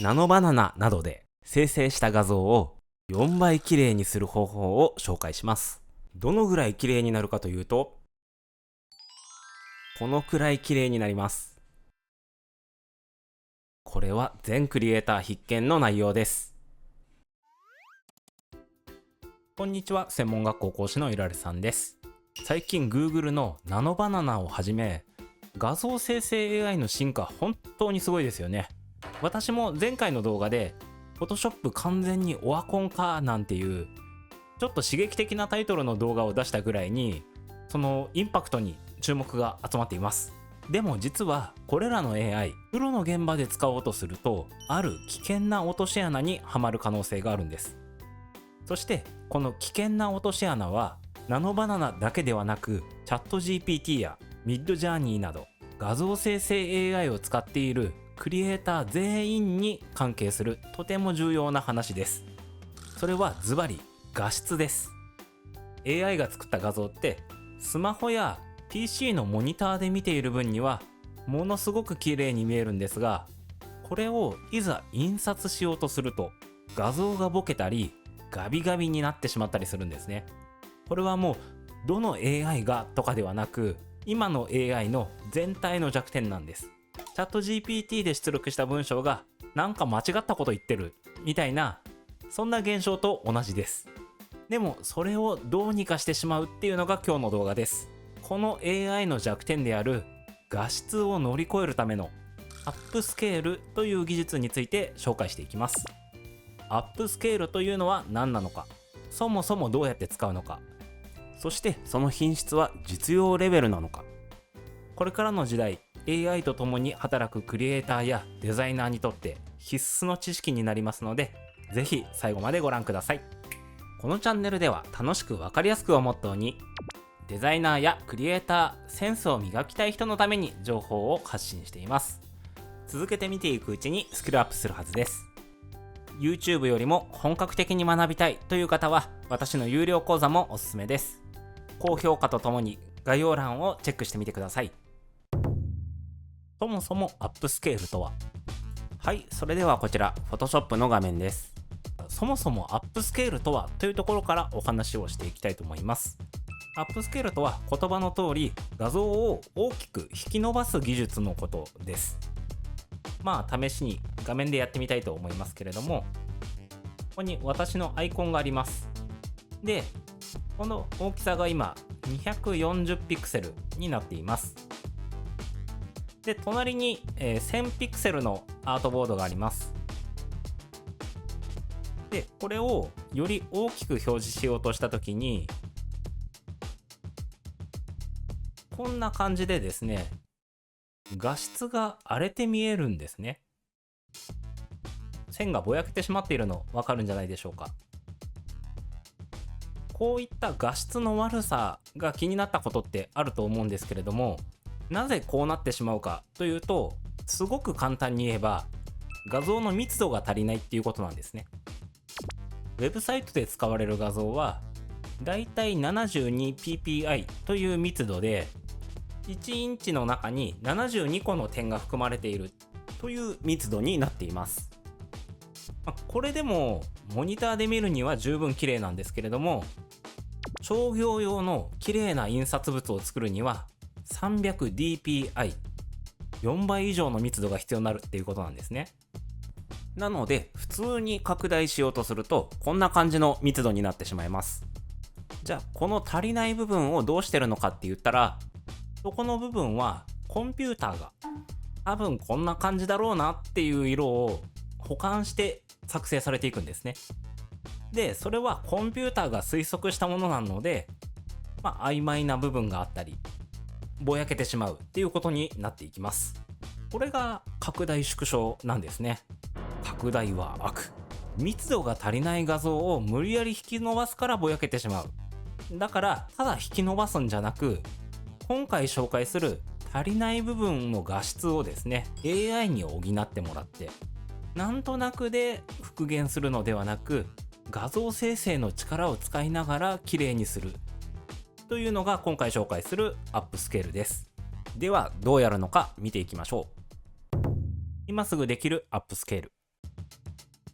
ナノバナナなどで生成した画像を4倍綺麗にする方法を紹介します。どのぐらい綺麗になるかというと、このくらい綺麗になります。これは全クリエイター必見の内容です。こんにちは、専門学校講師のいられさんです。最近 Google のナノバナナをはじめ、画像生成 AI の進化本当にすごいですよね。私も前回の動画で Photoshop 完全にオワコンかなんていうちょっと刺激的なタイトルの動画を出したぐらいに、そのインパクトに注目が集まっています。でも実はこれらの AI、プロの現場で使おうとするとある危険な落とし穴にはまる可能性があるんです。そしてこの危険な落とし穴はナノバナナだけではなく、チャット GPT やミッドジャーニーなど画像生成 AI を使っているクリエイター全員に関係するとても重要な話です。それはズバリ画質です。 AI が作った画像ってスマホや PC のモニターで見ている分にはものすごく綺麗に見えるんですが、これをいざ印刷しようとすると画像がボケたりガビガビになってしまったりするんですね。これはもうどの AI がとかではなく、今の AI の全体の弱点なんです。チャット GPT で出力した文章がなんか間違ったこと言ってるみたいな、そんな現象と同じです。でもそれをどうにかしてしまうっていうのが今日の動画です。この AI の弱点である画質を乗り越えるためのアップスケールという技術について紹介していきます。アップスケールというのは何なのか、そもそもどうやって使うのか、そしてその品質は実用レベルなのか。これからの時代、AI と共に働くクリエイターやデザイナーにとって必須の知識になりますので、ぜひ最後までご覧ください。このチャンネルでは楽しく分かりやすくをモットーに、デザイナーやクリエイター、センスを磨きたい人のために情報を発信しています。続けて見ていくうちにスキルアップするはずです。YouTube よりも本格的に学びたいという方は私の有料講座もおすすめです。高評価とともに概要欄をチェックしてみてください。そもそもアップスケールとは。はい、それではこちら Photoshop の画面です。そもそもアップスケールとはというところからお話をしていきたいと思います。アップスケールとは言葉の通り画像を大きく引き伸ばす技術のことです。試しに画面でやってみたいと思いますけれども、ここに私のアイコンがあります。で、この大きさが今240ピクセルになっています。で、隣に、1000ピクセルのアートボードがあります。で、これをより大きく表示しようとしたときに、こんな感じでですね、画質が荒れて見えるんですね。線がぼやけてしまっているの分かるんじゃないでしょうか。こういった画質の悪さが気になったことってあると思うんですけれども、なぜこうなってしまうかというと、すごく簡単に言えば画像の密度が足りないっていうことなんですね。ウェブサイトで使われる画像はだいたい 72ppi という密度で、1インチの中に72個の点が含まれているという密度になっています。これでもモニターで見るには十分綺麗なんですけれども、商業用の綺麗な印刷物を作るには 300dpi、 4倍以上の密度が必要になるっていうことなんですね。なので普通に拡大しようとするとこんな感じの密度になってしまいます。じゃあこの足りない部分をどうしてるのかって言ったら、そこの部分はコンピューターが多分こんな感じだろうなっていう色を補完して作成されていくんですね。で、それはコンピューターが推測したものなので、曖昧な部分があったりぼやけてしまうっていうことになっていきます。これが拡大縮小なんですね。拡大は悪。密度が足りない画像を無理やり引き伸ばすからぼやけてしまう。だからただ引き伸ばすんじゃなく、今回紹介する足りない部分の画質をですね AI に補ってもらって、なんとなくで復元するのではなく、画像生成の力を使いながら綺麗にするというのが今回紹介するアップスケールです。ではどうやるのか見ていきましょう。今すぐできるアップスケール。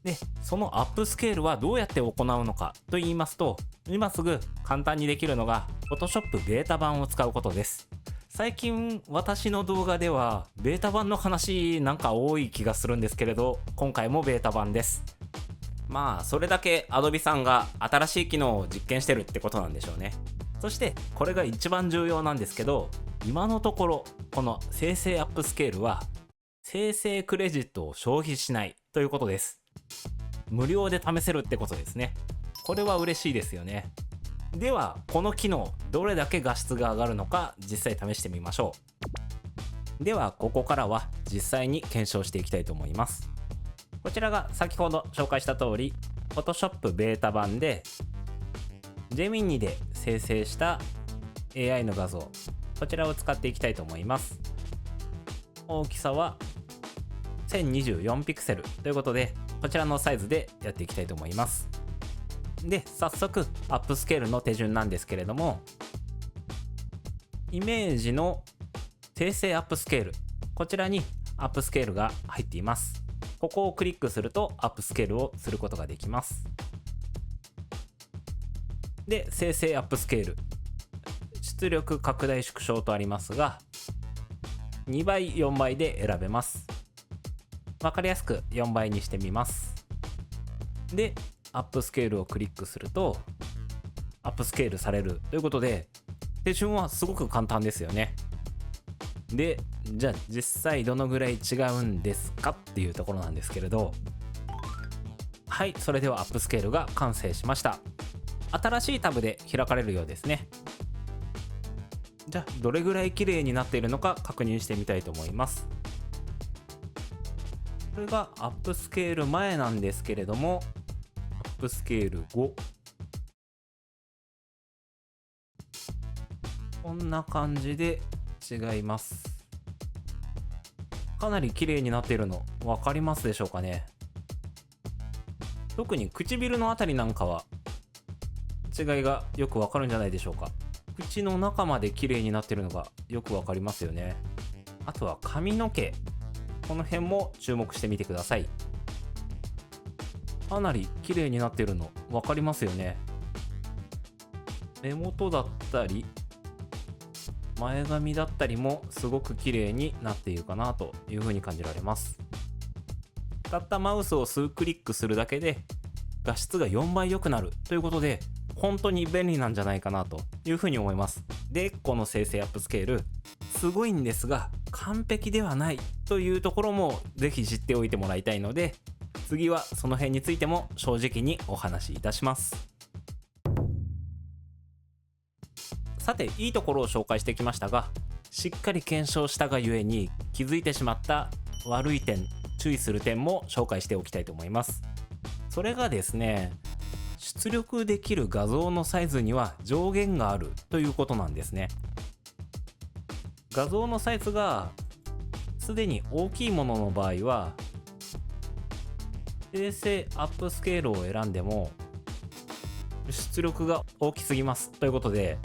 で、そのアップスケールはどうやって行うのかと言いますと、今すぐ簡単にできるのが Photoshop ベータ版を使うことです。最近私の動画ではベータ版の話なんか多い気がするんですけれど、今回もベータ版です。まあそれだけ Adobe さんが新しい機能を実験してるってことなんでしょうね。そしてこれが一番重要なんですけど、今のところこの生成アップスケールは生成クレジットを消費しないということです。無料で試せるってことですね。これは嬉しいですよね。ではこの機能どれだけ画質が上がるのか実際試してみましょう。ではここからは実際に検証していきたいと思います。こちらが先ほど紹介した通り Photoshop ベータ版で Gemini で生成した AI の画像、こちらを使っていきたいと思います。大きさは1024ピクセルということで、こちらのサイズでやっていきたいと思います。で、早速アップスケールの手順なんですけれども、イメージの生成アップスケール、こちらにアップスケールが入っています。ここをクリックするとアップスケールをすることができます。で、生成アップスケール、出力拡大縮小とありますが、2倍4倍で選べます。わかりやすく4倍にしてみます。で、アップスケールをクリックするとアップスケールされるということで、手順はすごく簡単ですよね。で、じゃあ実際どのぐらい違うんですかっていうところなんですけれど、はい、それではアップスケールが完成しました。新しいタブで開かれるようですね。じゃあどれぐらい綺麗になっているのか確認してみたいと思います。これがアップスケール前なんですけれども、アップスケール5、こんな感じで違います。かなり綺麗になっているの分かりますでしょうかね。特に唇のあたりなんかは違いがよくわかるんじゃないでしょうか。口の中まで綺麗になっているのがよくわかりますよね。あとは髪の毛、この辺も注目してみてください。かなり綺麗になっているの分かりますよね。目元だったり前髪だったりもすごく綺麗になっているかなというふうに感じられます。使ったマウスを数クリックするだけで画質が4倍良くなるということで、本当に便利なんじゃないかなというふうに思います。で、この生成アップスケールすごいんですが完璧ではないというところもぜひ知っておいてもらいたいので、次はその辺についても正直にお話しいたします。さて、いいところを紹介してきましたが、しっかり検証したがゆえに気づいてしまった悪い点、注意する点も紹介しておきたいと思います。それがですね、出力できる画像のサイズには上限があるということなんですね。画像のサイズがすでに大きいものの場合は生成アップスケールを選んでも出力が大きすぎますということで、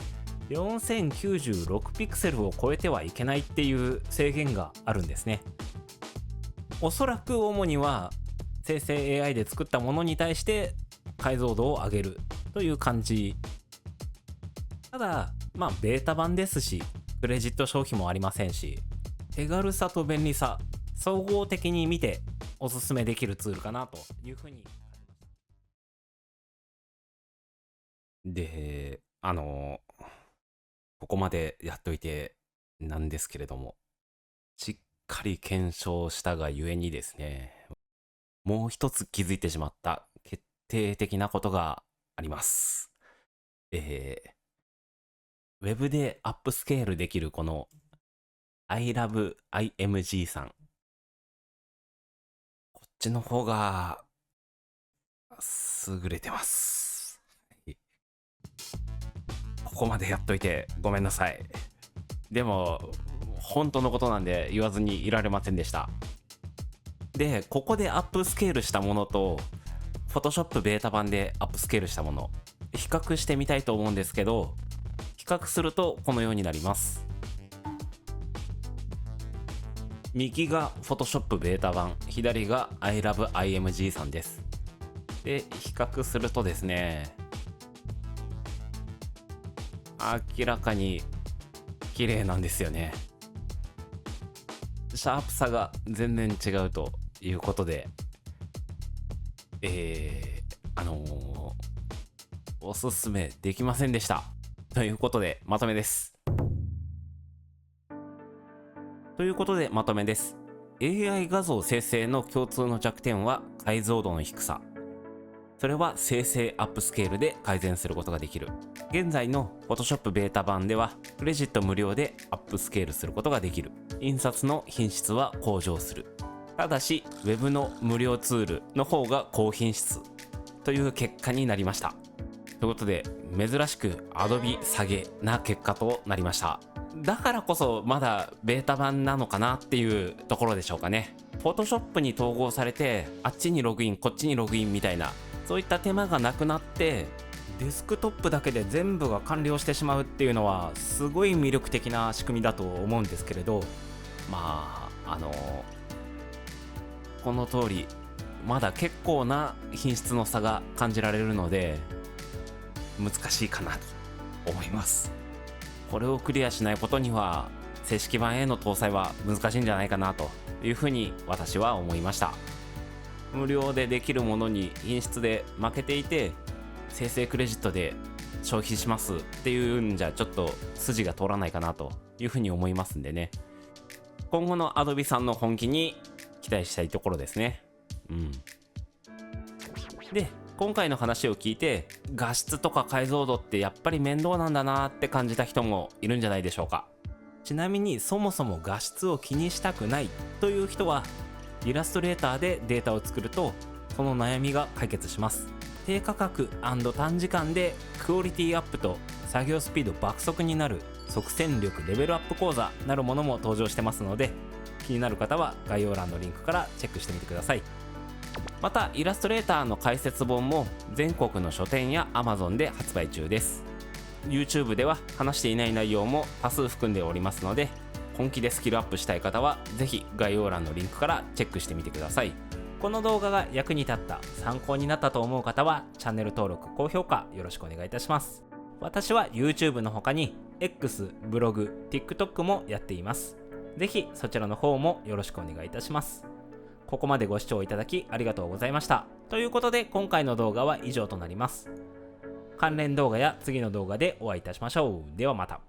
4096ピクセルを超えてはいけないっていう制限があるんですね。おそらく主には生成 AI で作ったものに対して解像度を上げるという感じ。ただまあベータ版ですし、クレジット消費もありませんし、手軽さと便利さ総合的に見ておすすめできるツールかなというふうに感じました。で、ここまでやっといてなんですけれども、しっかり検証したがゆえにですね、もう一つ気づいてしまった決定的なことがあります。ウェブでアップスケールできるこの iLoveIMG さん、こっちの方が優れてます。ここまでやっといてごめんなさい。でも本当のことなんで言わずにいられませんでした。で、ここでアップスケールしたものと Photoshop ベータ版でアップスケールしたもの比較してみたいと思うんですけど、比較するとこのようになります。右が Photoshop ベータ版、左が iLoveIMG さんです。で比較するとですね、明らかに綺麗なんですよね。シャープさが全然違うということで、おすすめできませんでした。ということでまとめです。AI 画像生成の共通の弱点は解像度の低さ。それは生成アップスケールで改善することができる。現在の Photoshop ベータ版ではクレジット無料でアップスケールすることができる。印刷の品質は向上する。ただし Web の無料ツールの方が高品質という結果になりました。ということで珍しく Adobe 下げな結果となりました。だからこそまだベータ版なのかなっていうところでしょうかね。Photoshop に統合されてあっちにログインこっちにログインみたいな、そういった手間がなくなってデスクトップだけで全部が完了してしまうっていうのはすごい魅力的な仕組みだと思うんですけれど、この通りまだ結構な品質の差が感じられるので難しいかなと思います。これをクリアしないことには正式版への搭載は難しいんじゃないかなというふうに私は思いました。無料でできるものに品質で負けていて生成クレジットで消費しますっていうんじゃちょっと筋が通らないかなというふうに思いますんでね、今後の Adobe さんの本気に期待したいところですね。で今回の話を聞いて画質とか解像度ってやっぱり面倒なんだなって感じた人もいるんじゃないでしょうか。ちなみにそもそも画質を気にしたくないという人はイラストレーターでデータを作るとその悩みが解決します。低価格&短時間でクオリティアップと作業スピード爆速になる即戦力レベルアップ講座なるものも登場してますので、気になる方は概要欄のリンクからチェックしてみてください。またイラストレーターの解説本も全国の書店や Amazon で発売中です。 YouTube では話していない内容も多数含んでおりますので、本気でスキルアップしたい方はぜひ概要欄のリンクからチェックしてみてください。この動画が役に立った、参考になったと思う方はチャンネル登録高評価よろしくお願いいたします。私は YouTube の他に X、ブログ、TikTok もやっています。ぜひそちらの方もよろしくお願いいたします。ここまでご視聴いただきありがとうございました。ということで今回の動画は以上となります。関連動画や次の動画でお会いいたしましょう。ではまた。